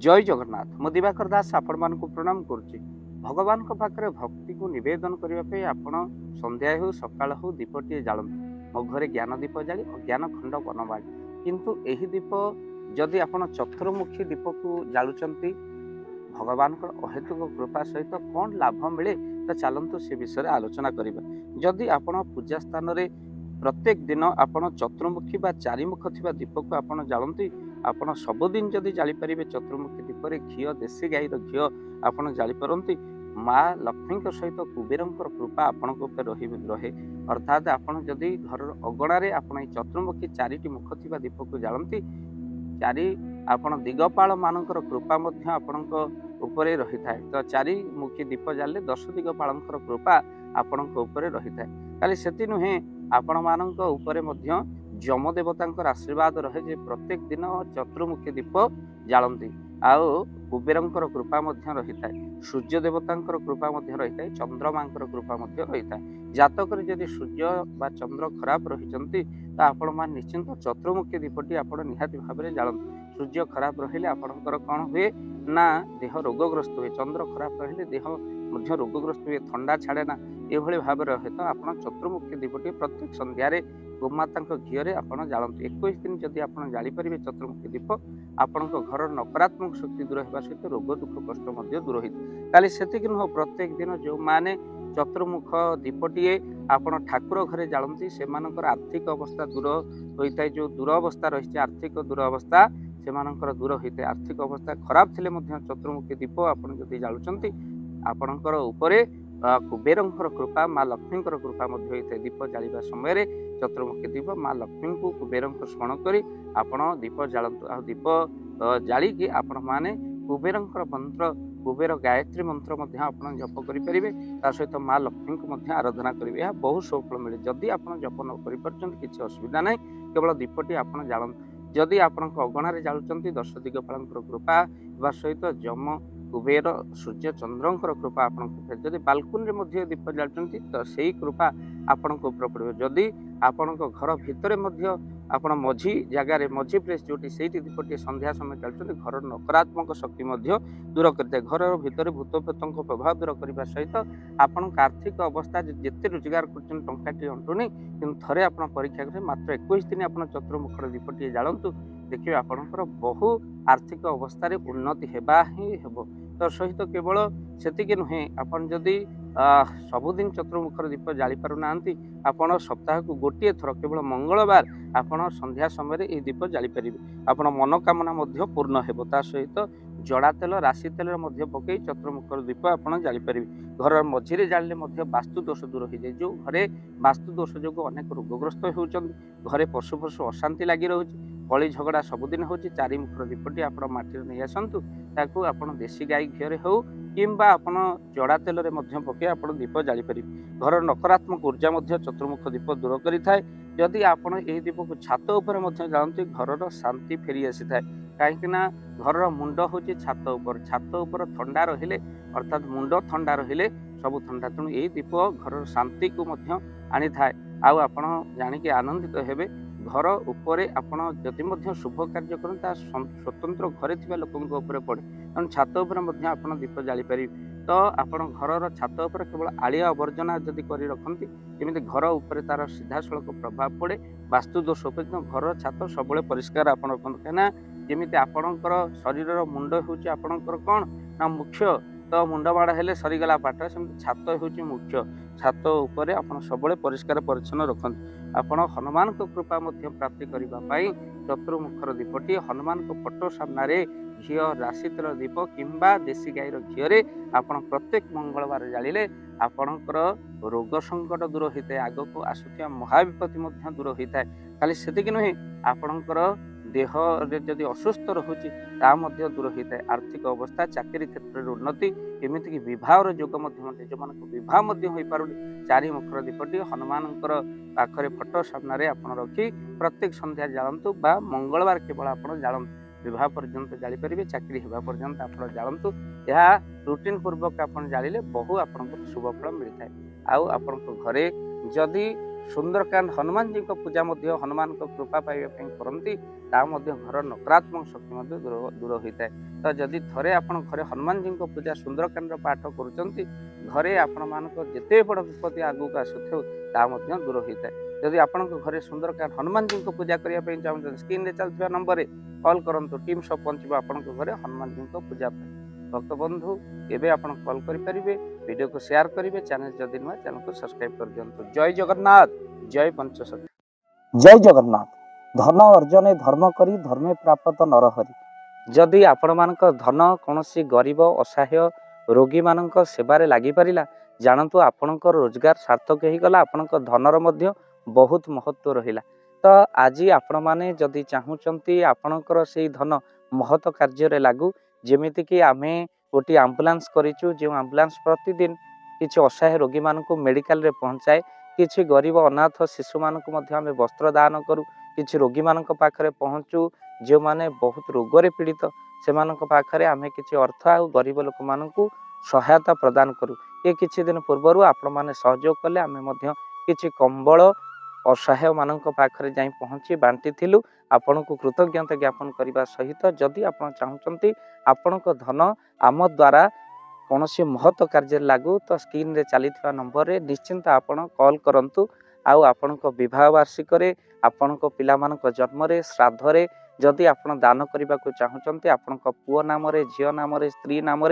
जय जगन्नाथ मो दिवाकर दास आपण मान प्रणाम करुच्ची भगवान पाखे भक्ति को नवेदन करने आपण संध्या हो सकाल हो दीपटे जालती मो घरे ज्ञान दीप जाली अज्ञान खंड बनवाड़ी किंतु यही दीप जदि आपण चतुर्मुखी दीप को जालुचंती भगवान अहेतुक कृपा सहित कौन लाभ मिले तो चलतु से विषय आलोचना करिबा। जदि आपण पूजा स्थान रे प्रत्येक दिन आपण चतुर्मुखी बा चारिमुख थिबा दीप को आपण जालती आपण सबुदिन जदि जाली पारिबे चतुर्मुखी दीप रे घी देसी गाई घी आपण जाली पारंती माँ लक्ष्मी सहित कुबेरंकर कृपा आपण रहे अर्थात आपण जदि घर अगणारे आपण चतुर्मुखी चारिटी मुख थिबा दीप को जालती चारि आपण दिगपाल मानकर कृपा मध्य आपणक उपरे रही थाए तो चारि मुखी दीप जाले 10 दिगपालंकर कृपा आपणक उपरे रही थाए खाली सेति नुहे आपण मानक उपरे मध्य जम देवतांकर आशीर्वाद रहे जे प्रत्येक दिन चतुर्मुखी दीप जालती आउ कुबेरंकर कृपा मध्य रही थाए सूर्य देवतांकर कृपा मध्य रही थाए चंद्रमांकर कृपा मध्य रही थाए जातक जदि सूर्य बा चंद्र खराब रही तो आपण मान निश्चिंत चतुर्मुखी दीपटी आपण निहाती भाव में जालती सूर्य खराब रहिले आपणकर कौन हुए ना देह रोगग्रस्त हुए चंद्र खराब रहिले देह मध्य रोगग्रस्त हुए ठंडा छाड़े ना ये भाव रहे तो आप चतुर्मुखी दीपटी प्रत्येक संध्यारे गोमाता घीरे आप जालतु 21 दिन जदि आप जापारे चतुर्मुखी दीप आपण घर नकारात्मक शक्ति दूर होगा सहित रोग दुख कष्ट दूर होता खाली से नुह प्रत्येक दिन जो माने चतुर्मुख दीपटीए आपण ठाकुर घरे जालती से आर्थिक अवस्था दूर होता है जो दुरावस्था रही आर्थिक दुरावस्था से दूर होता है आर्थिक अवस्था खराब थिले चतुर्मुखी दीप आप जदि जालुचंती आपणकर उपरे कुबेरंकर कृपा माँ लक्ष्मी कृपा होता है दीप जालिबा समय चतुर्मुखी दीप माँ लक्ष्मी को कुबेरंकर स्मरण करी आपण दीप जालतु आ दीप जालिकी आपण माने कुबेरंकर मंत्र कुबेर गायत्री मंत्र आप जप करेंगे सहित माँ लक्ष्मी को आराधना करेंगे यह बहुत सफल मिले जदि आप जप न कर असुविधा ना केवल दीपटी आप जालत जदि आपण अगणार जालुचंती 10 दिगपालंकर कृपा सहित जम कुबेर सूर्य चंद्रंकर कृपा आपन जदि बालकुनी दीप जालुचंती तो सही कृपा आपण ऊपर पड़े जदि आपण घर भितर आपण मझी जगार मझी प्लेस जो दीपटी संध्या समय चलते घर नकारात्मक शक्ति दूर करते घर भितर भूत प्रेतों प्रभाव दूर करने सहित आपण आर्थिक अवस्था जिते रोजगार कर अंटुनी कि थे आप परीक्षा करें मात्र 21 दिन आप चतुर्मुखर दीपटी जालतु देखिए आपणकर बहु आर्थिक अवस्था उन्नति हेबा ही हेब तो सहित केवल सेतिक नुहे आपन जदि सबुदिन चतुर्मुखर दीप जाली पारुना आपण सप्ताह को गोटे थर केवल मंगलवार आपण संध्या समय ये दीप जाली पारे आपण मनोकामना पूर्ण हेबा सहित जड़ा तेल राशि तेल पकई चतुर्मुखर दीप आप जाली पारे घर मझीरे जाले वास्तु दोष दूर हो जाए जो घरे वास्तु दोष जो अनेक रोगग्रस्त होती घरे पशु पशु अशांति लगी रोचे कली झगड़ा सबुदिन हो चारि मुखर दीपटी आप माटी नहीं आसतु ताकू आप देसी गाई घीरे हो किंबा आप जड़ा तेल पकई आप दीप जाली पारे घर नकारात्मक ऊर्जा चतुर्मुख दीप दूर करें जदि आप दीप को छात उपर जाती घर शांति फेरी आसी था कहीं घर मुंड हूँ छात उपर ठंडा रहिले अर्थात मुंड ठंडा रहिले सब ठंडा तेणु यही दीप घर शांति को आनी था आप जानिक आनंदित हेबे घर उपरे आपण जदि शुभ कार्य करता स्वतंत्र घरे थिबा लोकंक उपरे पड़े तेणु छात उपरे आपण दीप जाली पारि तो आपण घर छात उपर केवल आलिया आवर्जना जदि करी रखती जमी घर उपर तार सीधा सड़क प्रभाव पड़े वास्तु दोष घर छात सब परिष्कार आप रखते कहीं जमी आपणकर शरीर मुंड हूँ आपणकर कौन ना मुख्य तो मुंड बाड़ हेले सरीगला पाठ सेमती छात हूँ मुख्य छात उपर आप सब परिष्कार परिच्छन्न रखते आपण हनुमान को कृपा प्राप्ति करने चतुर्मुखर दीपटी हनुमान को फोटो सामने घी राशि तेल दीप किंबा देसी गाई घीरे आप प्रत्येक मंगलवार जालिले आपणकर रोग संकट दूर होता है आग को आसुथिया महाविपत्ति दूर होता है खाली सेतिक नुहे आपणकर देह जदि असुस्थ रोचे दूर होता है आर्थिक अवस्था चाकरी क्षेत्र में उन्नति एमतीक विवाह जोग जो मान विवाह हो पारुनी चारि मुखर दीपटी हनुमान पाखरे फोटो सामने आप रखी प्रत्येक संध्या जालतु बा मंगलवार केवल आप जालतु विवाह पर्यंत जाली पारे चाकरी होगा पर्यंत आप जालतु यह रूटीन पूर्वक आप जालिले बहु आप शुभफल मिलता है आपण घरे जदि सुंदरकांड हनुमान जी को पूजा हनुमान को कृपा पाइबा करती घर नकारात्मक शक्ति दूर होता है। तो जदि थरे आपण घरे हनुमान जी को पूजा सुंदरकांड पाठ करुँच घरे आपण मान जिते बड़ विपत्ति आगू आसुथो ता दूर होता है। जदि आपण घरे सुंदरकांड हनुमान जी को पूजा करने चाहते स्क्रीन में चलता नंबर कॉल करंतु टीम सब पहुँच आपण घरे हनुमान जी को पूजा भक्त बंधु एवं आप कॉल करेंगे वीडियो को शेयर करेंगे चैनल जदि नुआ चैनल को सब्सक्राइब कर दिंतु। जय जगन्नाथ जय पंचशती। जय जगन्नाथ। धन अर्जने धर्म करी धर्मे प्राप्त नरहरि। जदि आपण मानक धन कौन गरीब असहाय रोगी मान सेवारे लगी पारा जानतु आपणकर रोजगार सार्थक हो गला आपणक धनर मध्य बहुत महत्व रहिला। तो आज आपण माने जदि चाहूँगी आपणकर से धन महत कार्य लागू जेमिति कि आमे गोटे आम्बुलांस करिचु जो आम्बुलांस प्रतिदिन किसी असहाय रोगी मान मेडिकल रे पहुँचाए किसी गरीब अनाथ शिशु मान आमे वस्त्र दान करूँ किसी रोगी मान पाखरे पहुँचू जो माने बहुत रोगरे पीड़ित से पाखरे आमे किसी अर्थ आ गरीब लोक मानू सहायता प्रदान करूँ। ये किछि दिन पूर्वर आपण माने सहयोग कले आमे मध्य किछि कंबल असहाय मानक पाखरे जाई पहुँची बांटी थिलु। आपण को कृतज्ञता ज्ञापन करने सहित जदि आपण चाहूँगी आपण धन आम द्वारा कौन महत्व कार्य लागू तो स्क्रीन रे चली नंबर रे निश्चिंत आपण कॉल करंतु। आउ आपण विवाह वार्षिक आपण पिला जन्म रे श्राद्ध रे जदि आपण दान करने को चाहूँगी आपण पुओ नाम झील नाम स्त्री नाम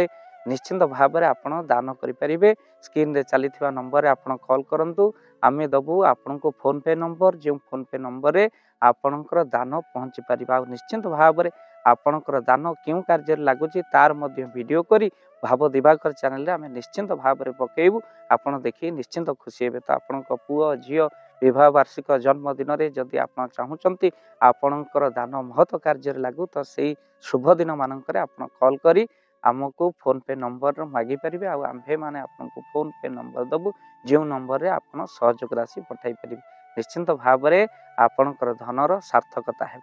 निश्चिंत भाव में आपण दान करें। स्क्रीन रे चली नंबर आपण कॉल करंतु आमे दबू आपण को फोन पे नंबर जो फोन पे नंबर रे आपणकर दान पहुँची पार निश्चिंत भाव में आपणकर दान क्यों कार्य लगुच तार मध्य वीडियो करी भाव दिवाकर चैनल आम निश्चिंत भाव में पकेबू आपण देखिए निश्चिंत खुशी हे। तो आपण पुओ झील विवाह वार्षिक जन्मदिन में जदि आप चाहूँगी आपणकर दान महत्व कार्य लागू तो से शुभ दिन मानक आप कॉल करी आमको फोन पे नंबर मागी पारे आम्भे मैंने आपको फोन पे नंबर दबू जो नंबर रे आप सहयोग राशि पठाई पारे निश्चिंत भाव में आपणकर धनर सार्थकता है।